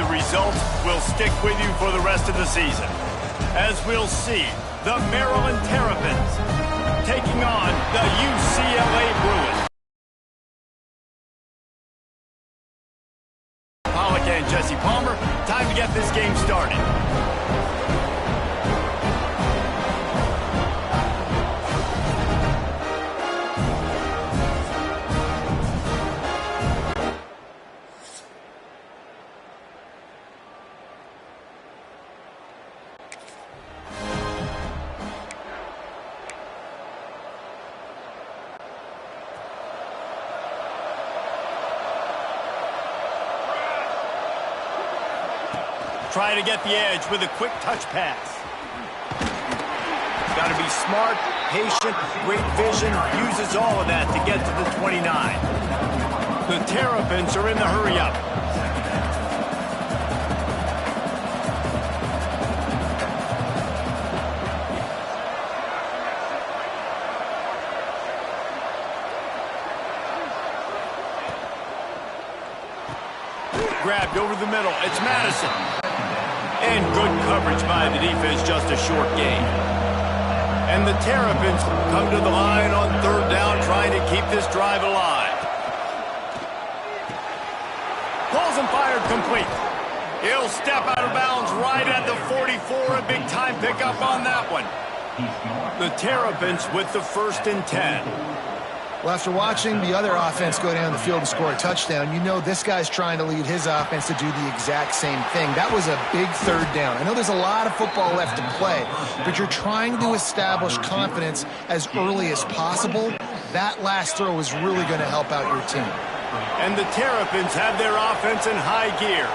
results will stick with you for the rest of the season. As we'll see, the Maryland Terrapins taking on the UCLA Bruins. Pollock and Jesse Palmer, time to get this game started. Try to get the edge with a quick touch pass. Got to be smart, patient, great vision, uses all of that to get to the 29. The Terrapins are in the hurry-up. Grabbed over the middle. It's Madison. And good coverage by the defense, just a short gain. And the Terrapins come to the line on third down, trying to keep this drive alive. Pulls and fired complete. He'll step out of bounds right at the 44. A big-time pickup on that one. The Terrapins with the 1st and 10. Well, after watching the other offense go down the field and score a touchdown, you know this guy's trying to lead his offense to do the exact same thing. That was a big third down. I know there's a lot of football left to play, but you're trying to establish confidence as early as possible. That last throw is really going to help out your team. And the Terrapins have their offense in high gear.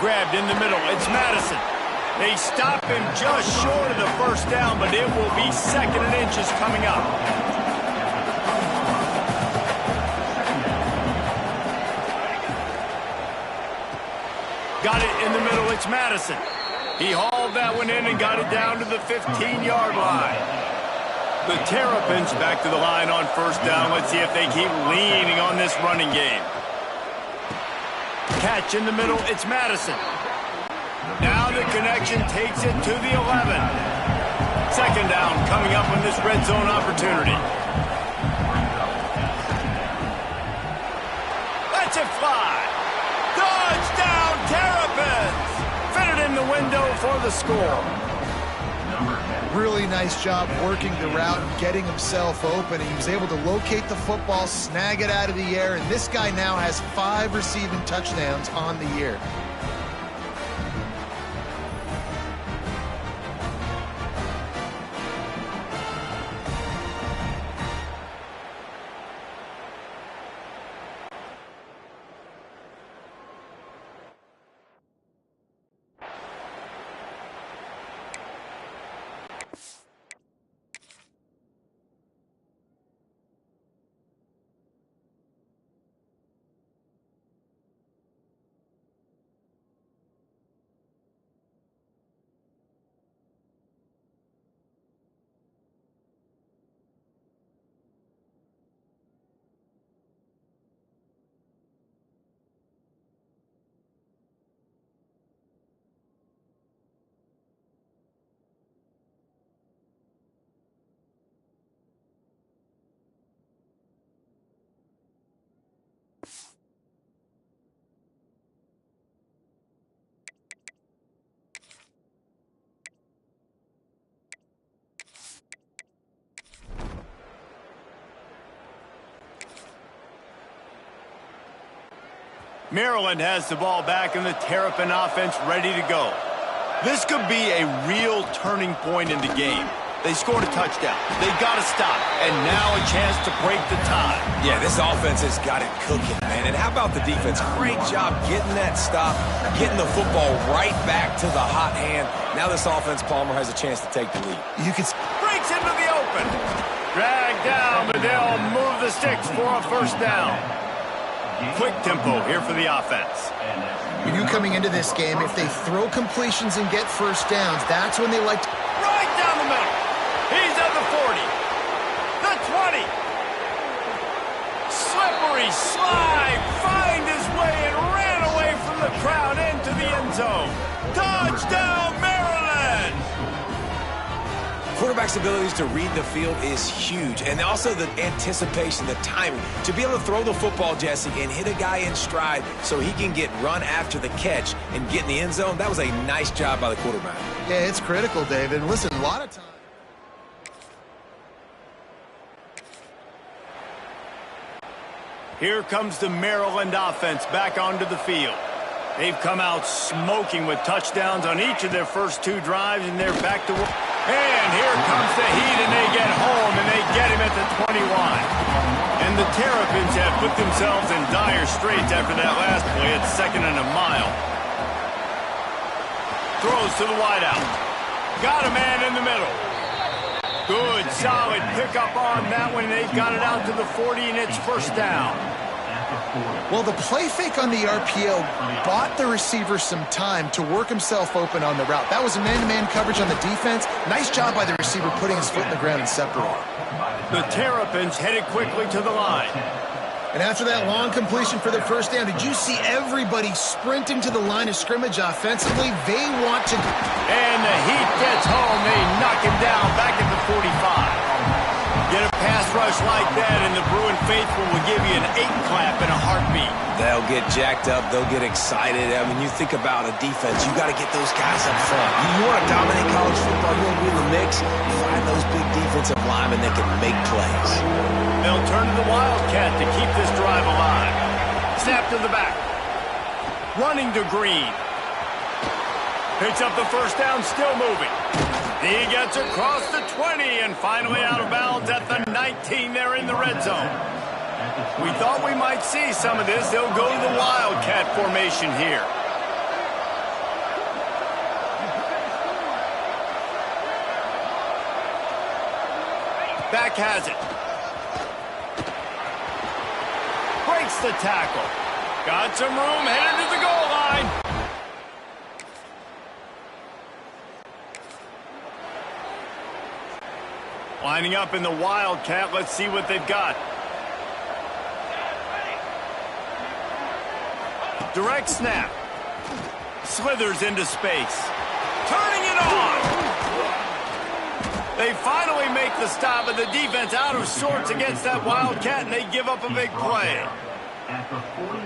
Grabbed in the middle. It's Madison. They stop him just short of the 1st down, but it will be 2nd and inches coming up. Got it in the middle. It's Madison. He hauled that one in and got it down to the 15-yard line. The Terrapins back to the line on 1st down. Let's see if they keep leaning on this running game. Catch in the middle. It's Madison. Now the connection takes it to the 11. 2nd down coming up on this red zone opportunity. Let's it fly. Touchdown Terrapins! Fitted in the window for the score. Really nice job working the route and getting himself open. He was able to locate the football, snag it out of the air, and this guy now has 5 receiving touchdowns on the year. Maryland has the ball back and the Terrapin offense ready to go. This could be a real turning point in the game. They scored a touchdown. They got to stop. And now a chance to break the tie. Yeah, this offense has got it cooking, man. And how about the defense? Great job getting that stop, getting the football right back to the hot hand. Now this offense, Palmer, has a chance to take the lead. You can breaks into the open. Dragged down, but they'll move the sticks for a 1st down. Quick tempo here for the offense. You knew coming into this game, if they throw completions and get 1st downs, that's when they like to... Right down the middle. He's at the 40. The 20. Slippery Nice slide. Find his way and ran away from the crowd into the end zone. Touchdown, Maryland! Quarterback's abilities to read the field is huge, and also the anticipation, the timing. To be able to throw the football, Jesse, and hit a guy in stride so he can get run after the catch and get in the end zone, that was a nice job by the quarterback. Yeah, it's critical, David. Listen, a lot of times. Here comes the Maryland offense back onto the field. They've come out smoking with touchdowns on each of their first 2 drives, and they're back to work. And here comes the heat, and they get home, and they get him at the 21. And the Terrapins have put themselves in dire straits after that last play at 2nd and a mile. Throws to the wideout. Got a man in the middle. Good, solid pickup on that one. They've got it out to the 40, and it's first down. Well, the play fake on the RPO bought the receiver some time to work himself open on the route. That was a man-to-man coverage on the defense. Nice job by the receiver putting his foot in the ground and separating. The Terrapins headed quickly to the line. And after that long completion for their first down, did you see everybody sprinting to the line of scrimmage offensively? They want to... And the Heat gets home. They knock him down back at the 45. Get a pass rush like that, and the Bruin faithful will give you an 8-clap in a heartbeat. They'll get jacked up. They'll get excited. I mean, you think about a defense, you got to get those guys up front. You want to dominate college football, you want to be in the mix, you find those big defensive linemen that can make plays. They'll turn to the Wildcat to keep this drive alive. Snap to the back. Running to Green. Picks up the first down, still moving. He gets across the 20 and finally out of bounds at the 19 there in the red zone. We thought we might see some of this. They'll go to the Wildcat formation here. Back has it. Breaks the tackle. Got some room, headed to the goal line. Lining up in the Wildcat. Let's see what they've got. Direct snap. Slithers into space. Turning it on. They finally make the stop, but the defense out of sorts against that Wildcat, and they give up a big play.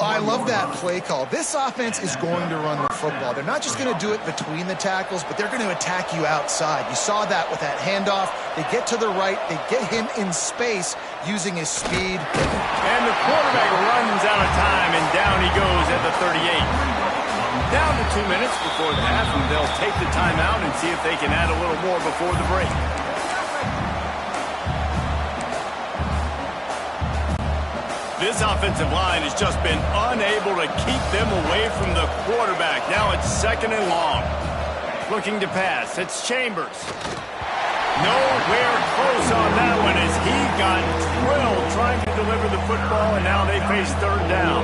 I love that play call. This offense is going to run the football. They're not just going to do it between the tackles, but they're going to attack you outside. You saw that with that handoff. They get to the right. They get him in space using his speed. And the quarterback runs out of time, and down he goes at the 38. Down to 2 minutes before the half, and they'll take the timeout and see if they can add a little more before the break. This offensive line has just been unable to keep them away from the quarterback. Now it's 2nd and long. Looking to pass. It's Chambers. Nowhere close on that one as he got drilled trying to deliver the football, and now they face 3rd down.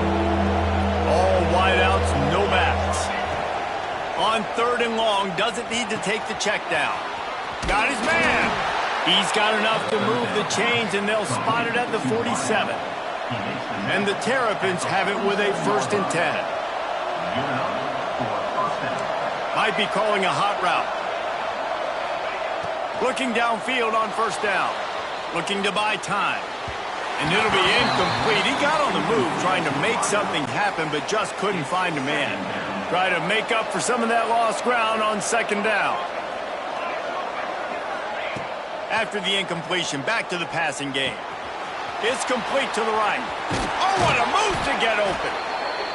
All wideouts, no backs. On 3rd and long, doesn't need to take the check down. Got his man. He's got enough to move the chains, and they'll spot it at the 47. And the Terrapins have it with a 1st and 10. Might be calling a hot route. Looking downfield on 1st down. Looking to buy time. And it'll be incomplete. He got on the move trying to make something happen, but just couldn't find a man. Try to make up for some of that lost ground on 2nd down. After the incompletion, back to the passing game. It's complete to the right. Oh, what a move to get open.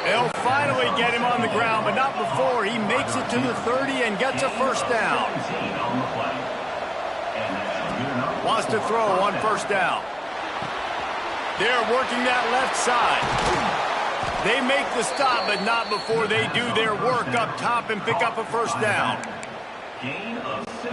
They'll finally get him on the ground, but not before he makes it to the 30 and gets a 1st down. Wants to throw on 1st down. They're working that left side. They make the stop, but not before they do their work up top and pick up a 1st down.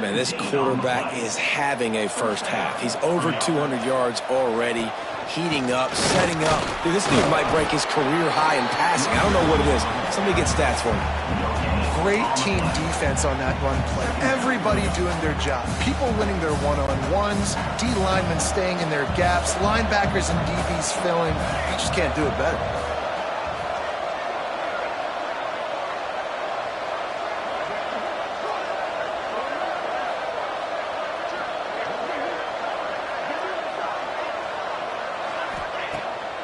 Man, this quarterback is having a first half. He's over 200 yards already, heating up, setting up. Dude, this dude might break his career high in passing. I don't know what it is. Somebody get stats for me. great team defense on that run play. Everybody doing their job. People winning their one-on-ones, D linemen staying in their gaps, linebackers and DBs filling. You just can't do it better.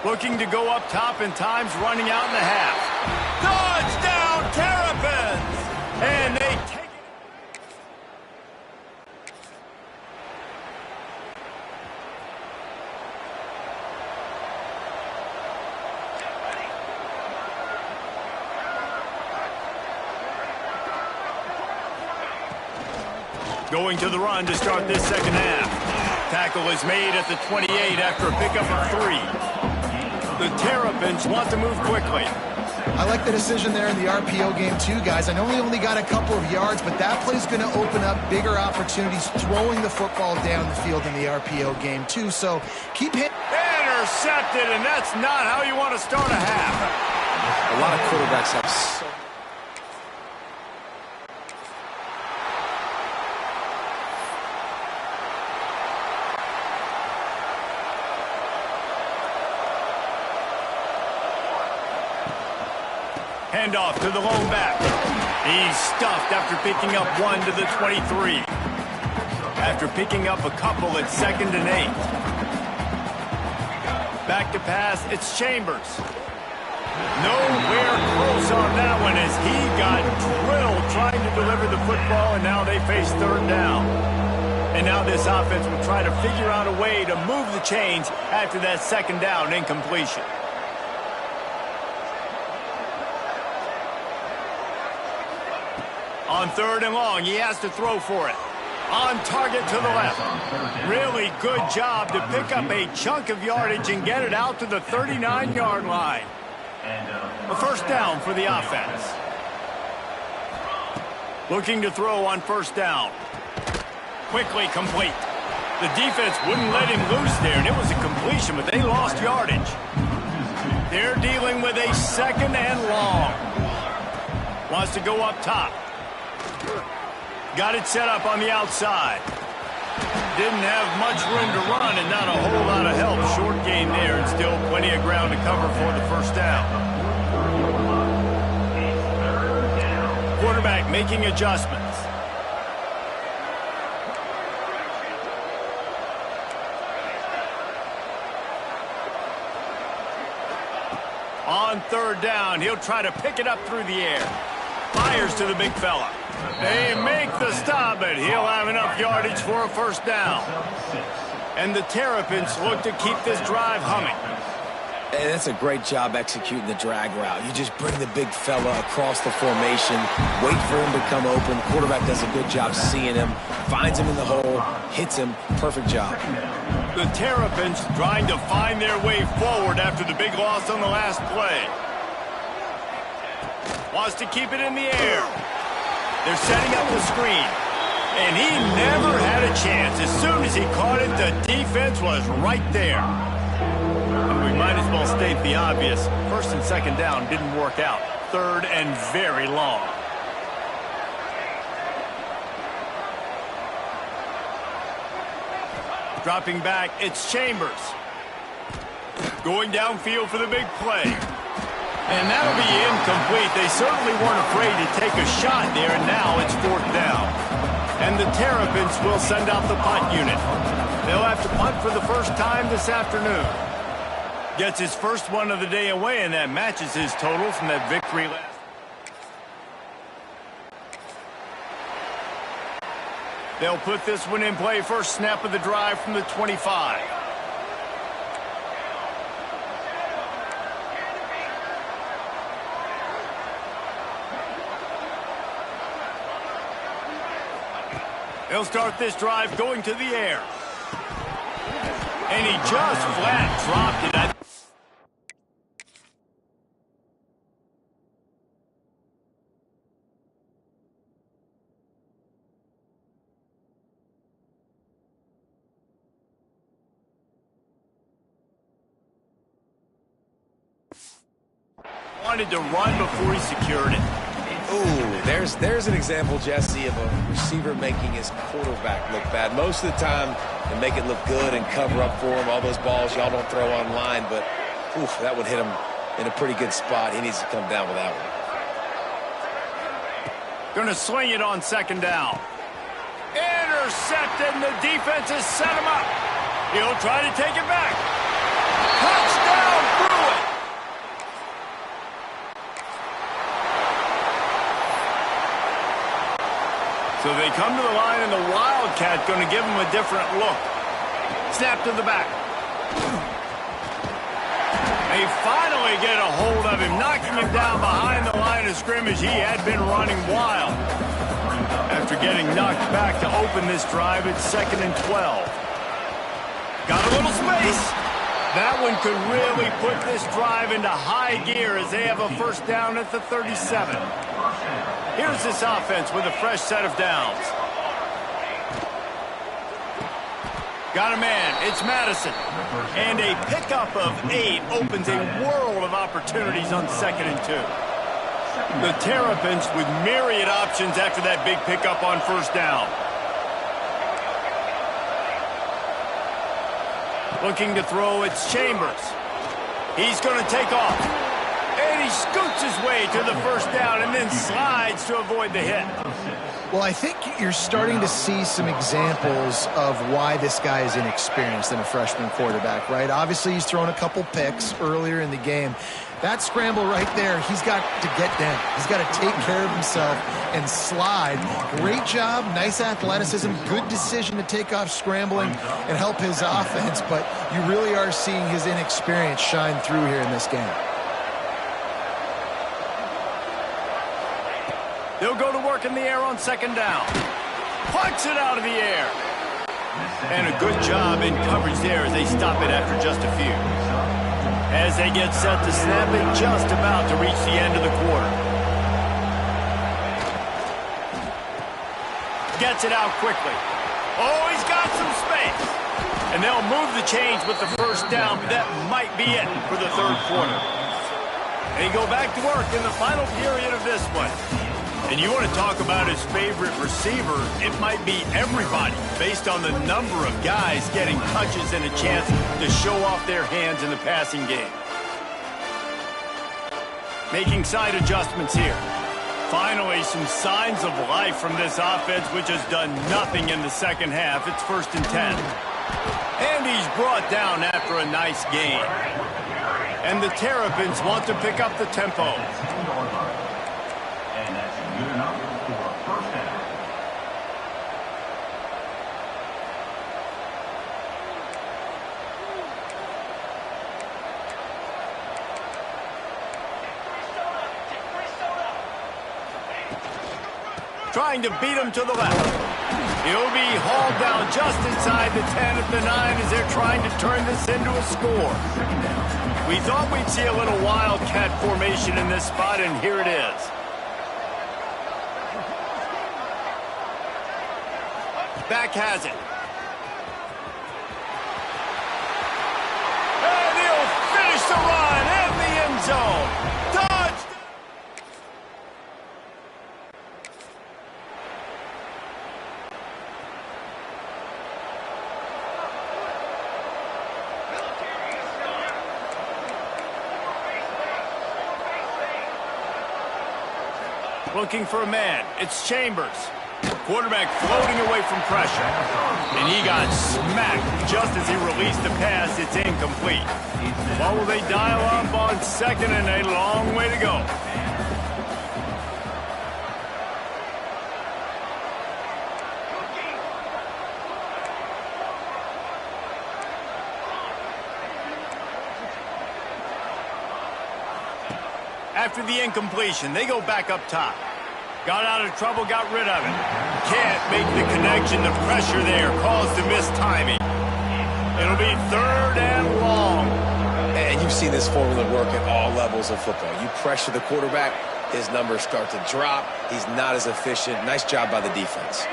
Looking to go up top and time's running out in the half. Touchdown, Terrapins! And they take it. Going to the run to start this second half. Tackle is made at the 28 after a pickup of 3. The Terrapins want to move quickly. I like the decision there in the RPO game too, guys. I know we only got a couple of yards, but that play's going to open up bigger opportunities throwing the football down the field in the RPO game too. So keep hitting. Intercepted, and that's not how you want to start a half. A lot of quarterbacks have so handoff to the lone back. He's stuffed after picking up 1 to the 23. After picking up a couple at 2nd and 8. Back to pass, it's Chambers. Nowhere close on that one as he got drilled trying to deliver the football, and now they face 3rd down. And now this offense will try to figure out a way to move the chains after that 2nd down incompletion. On 3rd and long, he has to throw for it. On target to the left. Really good job to pick up a chunk of yardage and get it out to the 39-yard line. A 1st down for the offense. Looking to throw on 1st down. Quickly complete. The defense wouldn't let him loose there, and it was a completion, but they lost yardage. They're dealing with a 2nd and long. Wants to go up top. Got it set up on the outside. Didn't have much room to run and not a whole lot of help. Short game there and still plenty of ground to cover for the 1st down. Quarterback making adjustments. On 3rd down, he'll try to pick it up through the air. Fires to the big fella. They make the stop, but he'll have enough yardage for a 1st down. And the Terrapins look to keep this drive humming. And that's a great job executing the drag route. You just bring the big fella across the formation, wait for him to come open. Quarterback does a good job seeing him, finds him in the hole, hits him. Perfect job. The Terrapins trying to find their way forward after the big loss on the last play. Wants to keep it in the air. They're setting up the screen. And he never had a chance. As soon as he caught it, the defense was right there. And we might as well state the obvious. 1st and 2nd down didn't work out. 3rd and very long. Dropping back, it's Chambers. Going downfield for the big play. And that'll be incomplete. They certainly weren't afraid to take a shot there, and now it's 4th down. And the Terrapins will send out the punt unit. They'll have to punt for the 1st time this afternoon. Gets his 1st one of the day away, and that matches his total from that victory last. They'll put this one in play. 1st snap of the drive from the 25. He'll start this drive going to the air. And he just flat dropped it. Wanted to run before he secured it. Ooh, there's an example, Jesse, of a receiver making his quarterback look bad. Most of the time, they make it look good and cover up for him. All those balls y'all don't throw online, but oof, that would hit him in a pretty good spot. He needs to come down with that one. Going to sling it on second down. Intercepted, and the defense has set him up. He'll try to take it back. Touchdown, Bruin! So they come to the line, and the Wildcat going to give him a different look. Snap to the back. They finally get a hold of him, knocking him down behind the line of scrimmage. He had been running wild. After getting knocked back to open this drive, it's 2nd and 12. Got a little space. That one could really put this drive into high gear as they have a first down at the 37. Here's this offense with a fresh set of downs. Got a man. It's Madison. And a pickup of 8 opens a world of opportunities on 2nd and 2. The Terrapins with myriad options after that big pickup on first down. Looking to throw, it's Chambers. He's going to take off. And he scoots his way to the first down and then slides to avoid the hit. Well, I think you're starting to see some examples of why this guy is inexperienced in a freshman quarterback, right? Obviously, he's thrown a couple picks earlier in the game. That scramble right there, he's got to get down. He's got to take care of himself and slide. Great job, nice athleticism, good decision to take off scrambling and help his offense, but you really are seeing his inexperience shine through here in this game. They'll go to work in the air on second down. Punts it out of the air. And a good job in coverage there as they stop it after just a few. As they get set to snap it, just about to reach the end of the quarter. Gets it out quickly. Oh, he's got some space. And they'll move the chains with the first down, but that might be it for the third quarter. They go back to work in the final period of this one. And you want to talk about his favorite receiver, it might be everybody, based on the number of guys getting touches and a chance to show off their hands in the passing game. Making side adjustments here. Finally, some signs of life from this offense, which has done nothing in the second half. It's 1st and 10. And he's brought down after a nice gain. And the Terrapins want to pick up the tempo. Trying to beat him to the left. He'll be hauled down just inside the 10 at the 9 as they're trying to turn this into a score. We thought we'd see a little Wildcat formation in this spot, and here it is. Back has it. And he'll finish the run in the end zone. Touchdown! Looking for a man. It's Chambers. Quarterback floating away from pressure. And he got smacked just as he released the pass. It's incomplete. What will they dial up on 2nd and a long way to go? After the incompletion, they go back up top. Got out of trouble, got rid of it. Can't make the connection. The pressure there caused the missed timing. It'll be 3rd and long. And you've seen this formula work at all levels of football. You pressure the quarterback, his numbers start to drop. He's not as efficient. Nice job by the defense.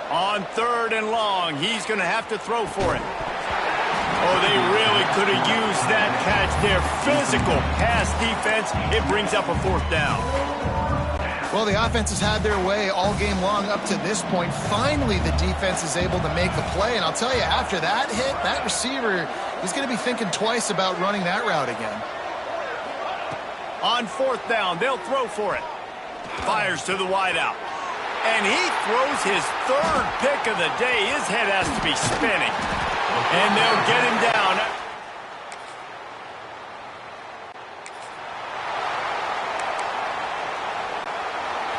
On 3rd and long, he's going to have to throw for it. Oh, they really could have used Nice that catch there. Physical pass defense. It brings up a 4th down. Well, the offense has had their way all game long up to this point. Finally, the defense is able to make the play. And I'll tell you, after that hit, that receiver is going to be thinking twice about running that route again. On 4th down, they'll throw for it. Fires to the wideout. And he throws his 3rd pick of the day. His head has to be spinning. And they'll get him down.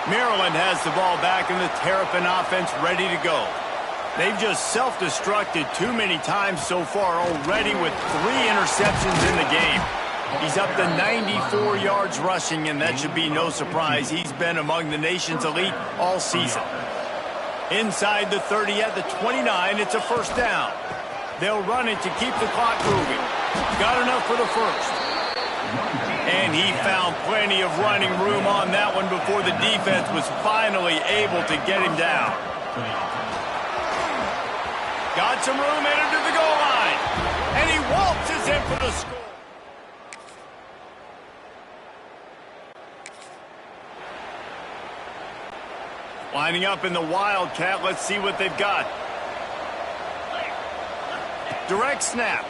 Maryland has the ball back and the Terrapin offense ready to go. They've just self-destructed too many times so far already with 3 interceptions in the game. He's up to 94 yards rushing, and that should be no surprise. He's been among the nation's elite all season. Inside the 30 at the 29, it's a 1st down. They'll run it to keep the clock moving. Got enough for the 1st. And he found plenty of running room on that one before the defense was finally able to get him down. Got some room, headed to the goal line. And he waltzes in for the score. Lining up in the Wildcat. Let's see what they've got. Direct snap.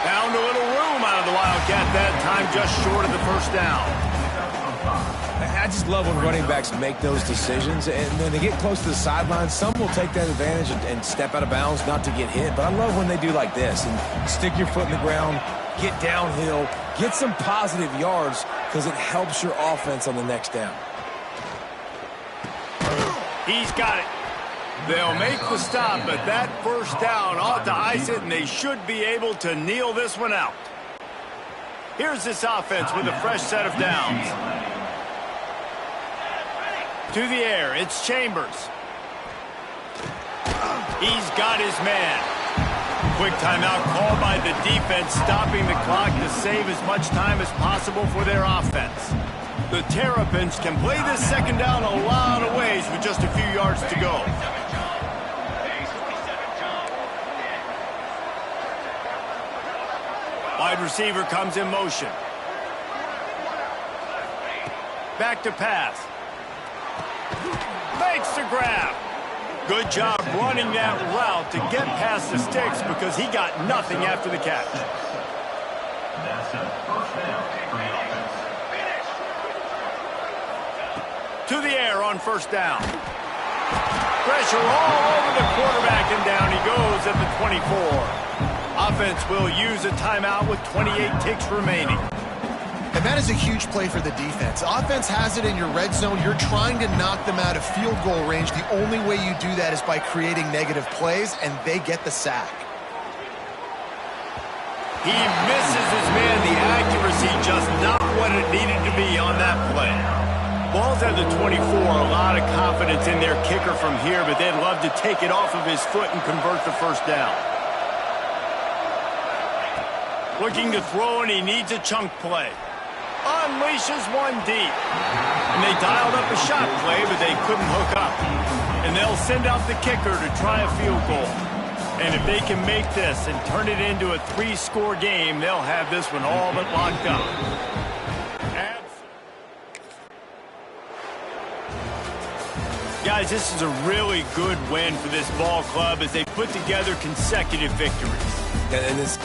Found a little room out of the Wildcat that time, just short of the 1st down. I just love when running backs make those decisions, and when they get close to the sideline, some will take that advantage and step out of bounds not to get hit. But I love when they do like this and stick your foot in the ground, get downhill, get some positive yards because it helps your offense on the next down. He's got it. They'll make the stop, but that 1st down ought to ice it, and they should be able to kneel this one out. Here's this offense with a fresh set of downs. To the air, it's Chambers. He's got his man. Quick timeout called by the defense, stopping the clock to save as much time as possible for their offense. The Terrapins can play this 2nd down a lot of ways with just a few yards to go. Wide receiver comes in motion. Back to pass. Makes the grab. Good job running that route to get past the sticks because he got nothing after the catch. To the air on 1st down. Pressure all over the quarterback, and down he goes at the 24. Offense will use a timeout with 28 ticks remaining. And that is a huge play for the defense. Offense has it in your red zone. You're trying to knock them out of field goal range. The only way you do that is by creating negative plays, and they get the sack. He misses his man. The accuracy just not what it needed to be on that play. Ball's at the 24. A lot of confidence in their kicker from here, but they'd love to take it off of his foot and convert the 1st down. Looking to throw, and he needs a chunk play. Unleashes one deep. And they dialed up a shot play, but they couldn't hook up. And they'll send out the kicker to try a field goal. And if they can make this and turn it into a 3-score game, they'll have this one all but locked up. Guys, this is a really good win for this ball club as they put together consecutive victories. And this